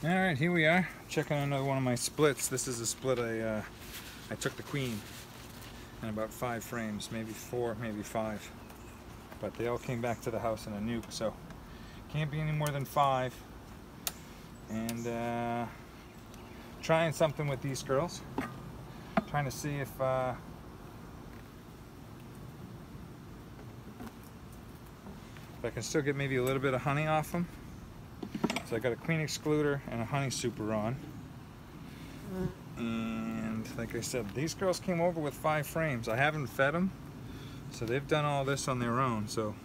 All right, here we are, checking another one of my splits. This is a split I took the queen in about 5 frames, maybe 4, maybe 5. But they all came back to the house in a nuke, so can't be any more than 5. And trying something with these girls. Trying to see if I can still get maybe a little bit of honey off them. So I got a queen excluder and a honey super on. And like I said, these girls came over with 5 frames. I haven't fed them, so they've done all this on their own. So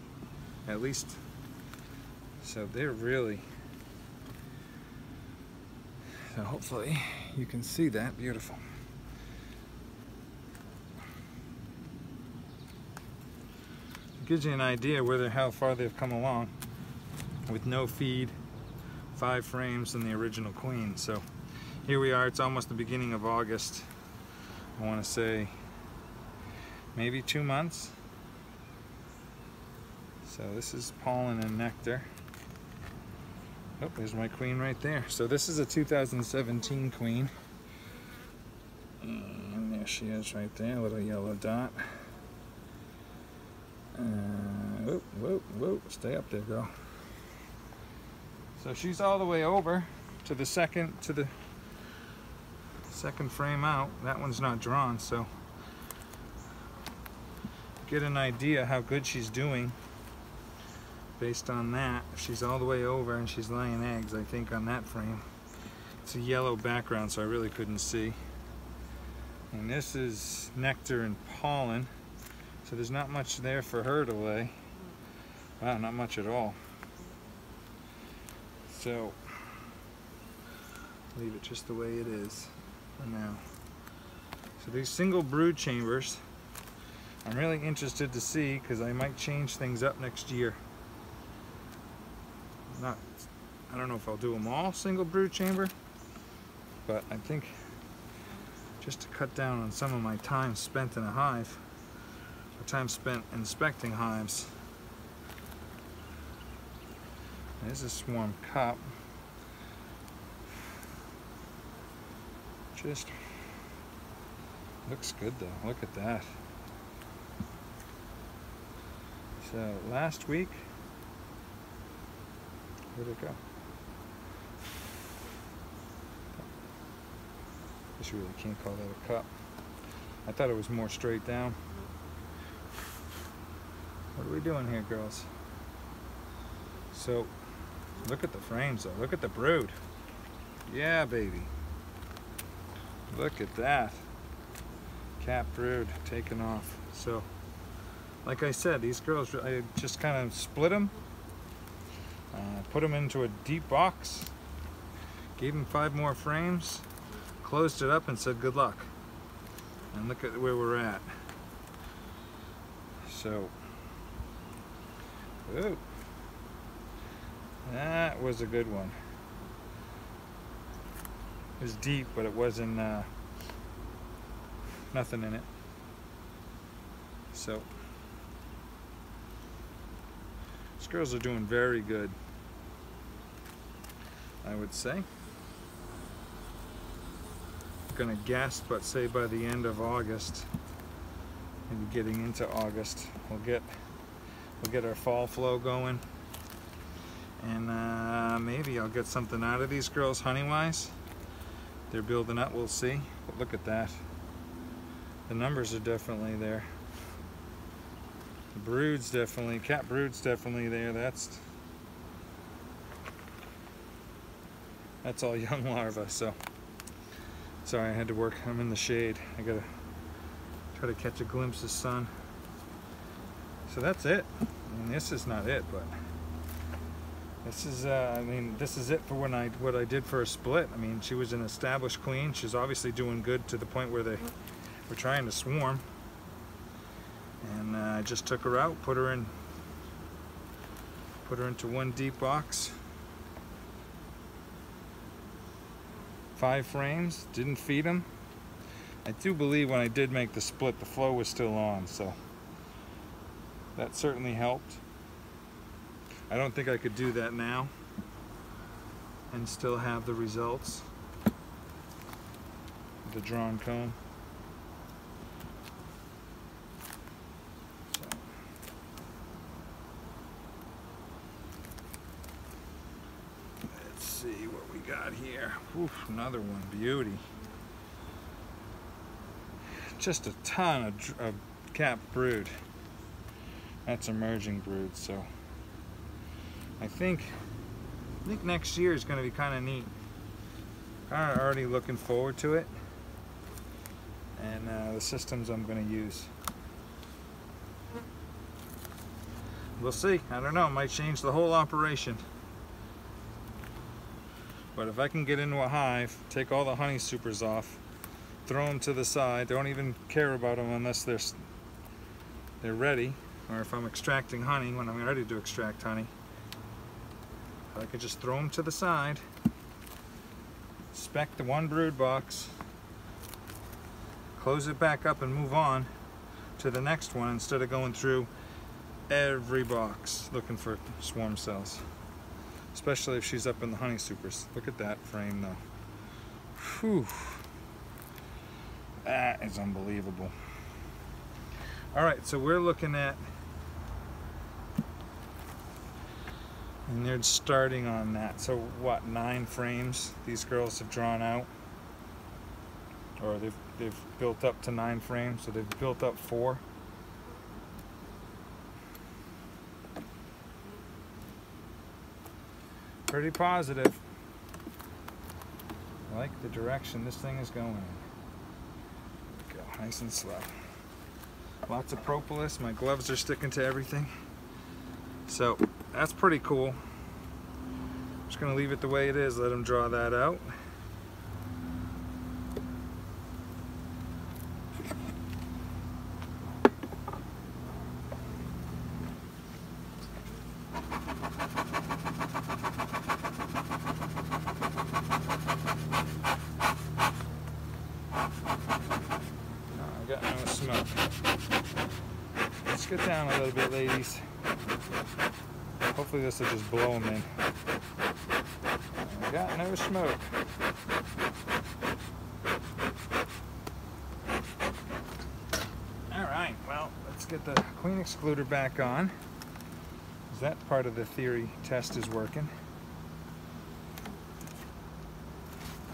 at least, so they're really, so hopefully you can see that. Beautiful. It gives you an idea where how far they've come along with no feed, 5 frames, and the original queen. So here we are. It's almost the beginning of August. I want to say maybe 2 months. So this is pollen and nectar. Oh, there's my queen right there. So this is a 2017 queen. And there she is right there, a little yellow dot. Whoa, whoa, whoa, stay up there, girl. So she's all the way over to the second frame out. That one's not drawn, so get an idea how good she's doing based on that. If she's all the way over and she's laying eggs, I think, on that frame. It's a yellow background, so I really couldn't see. And this is nectar and pollen, so there's not much there for her to lay. Wow, not much at all. So leave it just the way it is for now. So these single brood chambers, I'm really interested to see, because I might change things up next year. I don't know if I'll do them all single brood chamber, but I think just to cut down on some of my time spent in a hive, or time spent inspecting hives. There's a swarm cup. Just looks good though. Look at that. So last week, where'd it go? This really can't call that a cup. I thought it was more straight down. What are we doing here, girls? So look at the frames though. Look at the brood. Yeah, baby. Look at that. Cap brood taken off. So like I said, these girls, I just kind of split them, put them into a deep box, gave them 5 more frames, closed it up, and said good luck. And look at where we're at. So, ooh, that was a good one. It was deep, but it wasn't nothing in it. So these girls are doing very good, I would say. Gonna guess, but say by the end of August, maybe getting into August, we'll get our fall flow going, and maybe I'll get something out of these girls honey-wise. They're building up, we'll see. But look at that. The numbers are definitely there. The brood's definitely, cat brood's definitely there. That's all young larvae, so. Sorry, I had to work, I'm in the shade. I gotta try to catch a glimpse of sun. So that's it. I mean, this is not it, but this is, I mean, this is it for what I did for a split. I mean, she was an established queen. She's obviously doing good to the point where they were trying to swarm. And I just took her out, put her into one deep box. 5 frames, didn't feed them. I do believe when I did make the split, the flow was still on, so that certainly helped. I don't think I could do that now. and still have the results of the drawn comb. So. Let's see what we got here. Oof, another one, beauty. Just a ton of capped brood. That's emerging brood, so I think next year is going to be kind of neat. Kind of already looking forward to it, and the systems I'm going to use. We'll see. I don't know. It might change the whole operation. But if I can get into a hive, take all the honey supers off, throw them to the side, don't even care about them unless they're ready, or if I'm extracting honey when I'm ready to extract honey. I could just throw them to the side, spec the one brood box, close it back up and move on to the next one instead of going through every box looking for swarm cells. Especially if she's up in the honey supers. Look at that frame though. Whew. That is unbelievable. Alright, so we're looking at, and they're starting on that. So what, 9 frames these girls have drawn out? Or they've built up to 9 frames, so they've built up 4. Pretty positive. I like the direction this thing is going in. Go nice and slow. Lots of propolis. My gloves are sticking to everything. So that's pretty cool. Just gonna leave it the way it is. Let them draw that out. Smoke. Let's get down a little bit, ladies. Hopefully this will just blow them in. I got no smoke. Alright, well, let's get the queen excluder back on. That part of the theory test is working.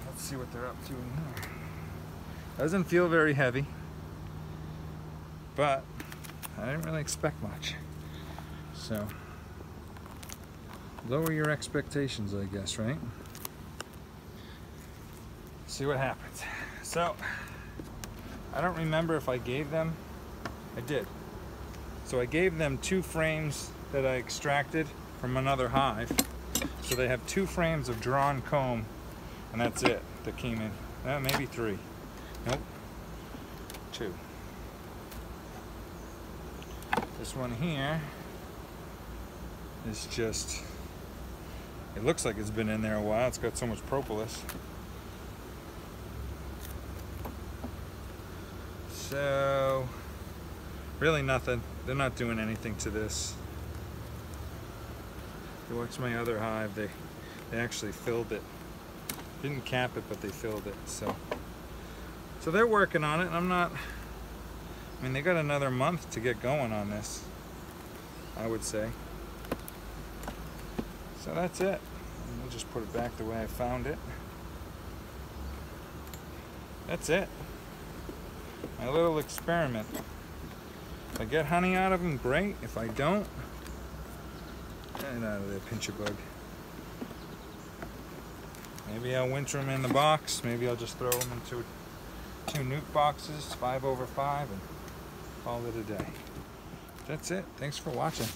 Let's see what they're up to in here. Doesn't feel very heavy. But I didn't really expect much. So, lower your expectations, I guess, right? See what happens. So, I don't remember if I gave them. I did. So I gave them 2 frames that I extracted from another hive. So they have 2 frames of drawn comb, and that's it that came in. Maybe 3. Nope. 2. This one here is just, it looks like it's been in there a while. It's got so much propolis. So, really nothing. They're not doing anything to this. If you watch my other hive, they actually filled it. Didn't cap it, but they filled it. So they're working on it, and I mean, they got another month to get going on this, I would say. So that's it. And we'll just put it back the way I found it. That's it. My little experiment. If I get honey out of them, great. If I don't, get out of there, pincher bug. Maybe I'll winter them in the box. Maybe I'll just throw them into 2 nuke boxes, 5 over 5, and call it a day. That's it. Thanks for watching.